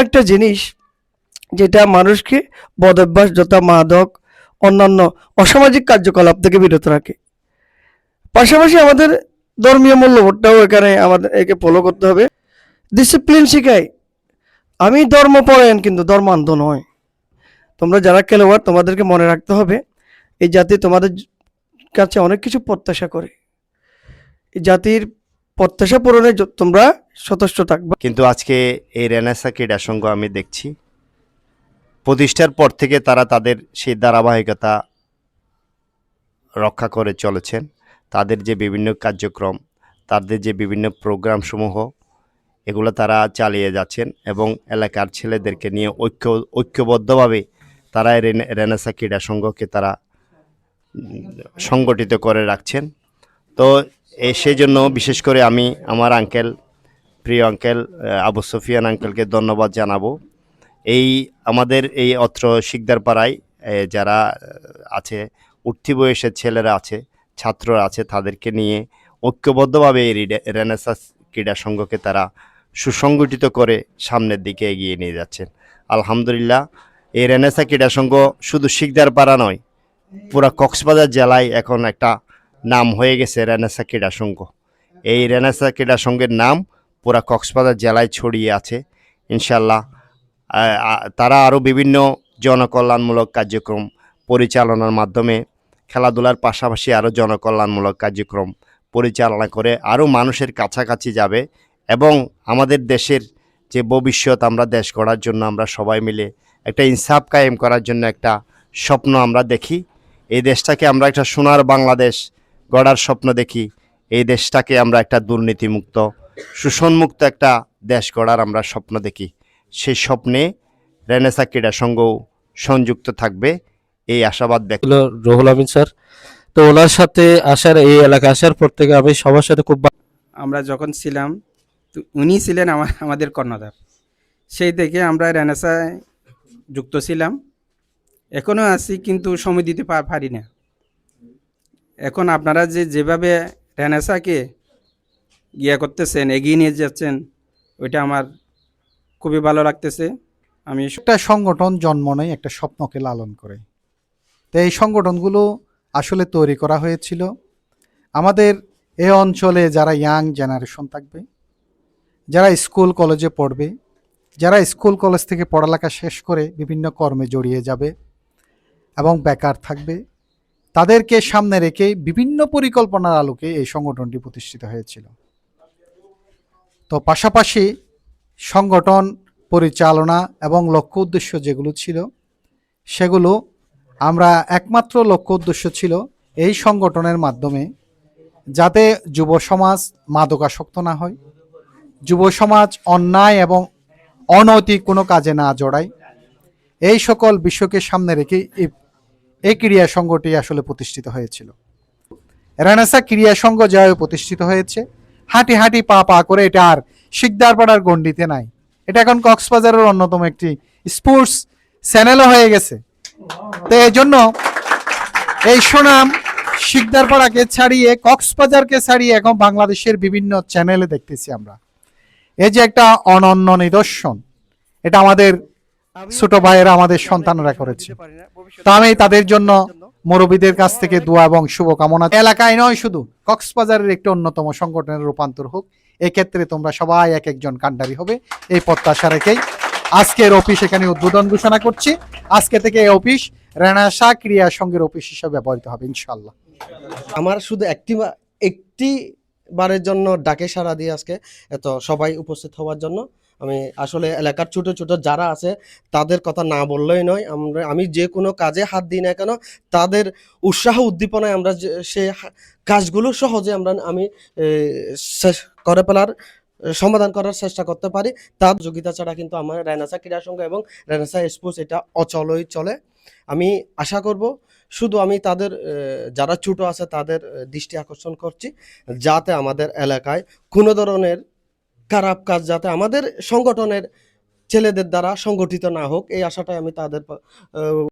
একটা জিনিস যেটা মানুষকে বদভ্যাস যথা মাদক অন্যান্য অসামাজিক কার্যকলাপ থেকে বিরত রাখে। পাশাপাশি আমাদের ধর্মীয় মূল্যবোধটাও এখানে আমাদের একে ফলো করতে হবে। ডিসিপ্লিন শিখায়। আমি ধর্মপরায়ণ কিন্তু ধর্মান্ধ নয়। তোমরা যারা খেলোয়াড় তোমাদেরকে মনে রাখতে হবে এই জাতি তোমাদের কাছে অনেক কিছু প্রত্যাশা করে। এই জাতির প্রত্যাশা পূরণে তোমরা সচেষ্ট থাকবে। কিন্তু আজকে এই রেনেসাঁ ক্রীড়া সংঘ আমি দেখছি প্রতিষ্ঠার পর থেকে তারা তাদের সেই ধারাবাহিকতা রক্ষা করে চলেছেন। তাদের যে বিভিন্ন কার্যক্রম, তাদের যে বিভিন্ন প্রোগ্রামসমূহ এগুলো তারা চালিয়ে যাচ্ছেন এবং এলাকার ছেলেদেরকে নিয়ে ঐক্যবদ্ধভাবে তারা রেনেসাঁ ক্রীড়া সংঘকে তারা সংগঠিত করে রাখছেন। তো সেই জন্য বিশেষ করে আমি আমার প্রিয় আঙ্কেল আবু সুফিয়ান আঙ্কেলকে ধন্যবাদ জানাবো। আমাদের এই অত্র শিকদারপাড়ায় যারা আছে উঠতি বয়সের ছেলেরা আছে, ছাত্ররা আছে, তাদেরকে নিয়ে ঐক্যবদ্ধভাবে এই রেনেসাঁ ক্রীড়া সংঘকে তারা সুসংগঠিত করে সামনের দিকে এগিয়ে নিয়ে যাচ্ছেন। আলহামদুলিল্লাহ, এই রেনেসাঁ ক্রীড়া সংঘ শুধু শিকদারপাড়া নয়, পুরা কক্সবাজার জেলায় এখন একটা নাম হয়ে গেছে রেনেসাঁ ক্রীড়া সংঘ। এই রেনেসাঁ ক্রীড়া সংঘের নাম পুরা কক্সবাজার জেলায় ছড়িয়ে আছে। ইনশাল্লাহ তারা আরও বিভিন্ন জনকল্যাণমূলক কার্যক্রম পরিচালনার মাধ্যমে খেলাধুলার পাশাপাশি আরও জনকল্যাণমূলক কার্যক্রম পরিচালনা করে আরও মানুষের কাছাকাছি যাবে এবং আমাদের দেশের যে ভবিষ্যৎ, আমরা দেশ গড়ার জন্য আমরা সবাই মিলে একটা ইনসাফ কায়েম করার জন্য একটা স্বপ্ন আমরা দেখি। এই দেশটাকে আমরা একটা সোনার বাংলাদেশ গড়ার স্বপ্ন দেখি। এই দেশটাকে আমরা একটা দুর্নীতিমুক্ত শোষণমুক্ত একটা দেশ গড়ার আমরা স্বপ্ন দেখি। সেই স্বপ্নে রেনেসাঁ ক্রীড়া সংঘও সংযুক্ত থাকবে এই আশাবাদ ব্যক্ত। রুহুল আমিন স্যার, তো ওনার সাথে এই এলাকা আসার পর থেকে আমি সবার সাথে খুব আমরা যখন ছিলাম উনি ছিলেন আমাদের কর্ণধার। সেই থেকে আমরা রেনেসাঁ যুক্ত ছিলাম, এখনও আছি, কিন্তু সময় দিতে পারি না। এখন আপনারা যেভাবে রেনেসাঁকে করতেছেন, এগিয়ে নিয়ে যাচ্ছেন, ওইটা আমার খুবই ভালো লাগতেছে। আমি একটা সংগঠন জন্ম নেয় একটা স্বপ্নকে লালন করে। তো এই সংগঠনগুলো আসলে তৈরি করা হয়েছিল আমাদের এই অঞ্চলে যারা ইয়াং জেনারেশন থাকবে, যারা স্কুল কলেজে পড়বে, যারা স্কুল কলেজ থেকে পড়ালেখা শেষ করে বিভিন্ন কর্মে জড়িয়ে যাবে এবং বেকার থাকবে, তাদেরকে সামনে রেখে বিভিন্ন পরিকল্পনার আলোকে এই সংগঠনটি প্রতিষ্ঠিত হয়েছিল। তো পাশাপাশি সংগঠন পরিচালনা এবং লক্ষ্য উদ্দেশ্য যেগুলো ছিল সেগুলো আমরা একমাত্র লক্ষ্য উদ্দেশ্য ছিল এই সংগঠনের মাধ্যমে যাতে যুব সমাজ মাদকাসক্ত না হয়, যুব সমাজ অন্যায় এবং অনৈতিক কোনো কাজে না জড়ায়, এই সকল বিষয়কে সামনে রেখে এই ক্রীড়া সংঘটি আসলে প্রতিষ্ঠিত হয়েছিল। রেনেসাঁ ক্রীড়া সংঘ যেভাবে প্রতিষ্ঠিত হয়েছে, হাঁটি হাঁটি পা পা করে, এটা আর শিকদারপাড়ার গণ্ডিতে নাই, এটা এখন কক্সবাজারের অন্যতম একটি স্পোর্টস চ্যানেলও হয়ে গেছে। তো এই জন্য এই সুনাম শিকদারপাড়াকে ছাড়িয়ে, কক্সবাজারকে ছাড়িয়ে এখন বাংলাদেশের বিভিন্ন চ্যানেলে দেখতেছি আমরা। এই যে একটা অনন্য নিদর্শন, এটা আমাদের ছোট ভাইয়েরা, আমাদের সন্তানরা করেছে। তো আমি তাদের জন্য মুরব্বীদের কাছ থেকে দোয়া এবং শুভকামনা। এলাকায় নয়, শুধু কক্সবাজারের একটি অন্যতম সংগঠনের রূপান্তর হোক, এক্ষেত্রে তোমরা সবাই এক একজন কান্ডারি হবে, এই প্রত্যাশা রেখেই আজকের অফিস এখানে উদ্বোধন ঘোষণা করছি। আজকে থেকে এই অফিস রেনেসাঁ ক্রীড়া সংঘের অফিস হিসেবে ব্যবহৃত হবে ইনশাল্লাহ। আমার শুধু একটি বারের জন্য ডাকে সাড়া দিয়ে আজকে এত সবাই উপস্থিত হওয়ার জন্য। আমি আসলে এলাকার ছোট ছোট যারা আছে তাদের কথা না বললেই নয়। আমি যে কোনো কাজে হাত দিই না কেন, তাদের উৎসাহ উদ্দীপনায় আমরা সে কাজগুলো সহজে আমি করে ফেলার সমাধান করার চেষ্টা করতে পারি। তার যোগিতা ছাড়া কিন্তু আমার রেনেসাঁ ক্রীড়া সংঘ এবং রেনেসাঁ স্পোর্টস এটা অচলই চলে। আমি আশা করব, শুধু আমি তাদের যারা ছোট আছে তাদের দৃষ্টি আকর্ষণ করছি, যাতে আমাদের এলাকায় কোনো ধরনের খারাপ কাজ যাতে আমাদের সংগঠনের ছেলেদের দ্বারা সংগঠিত না হোক, এই আশাটাই আমি তাদের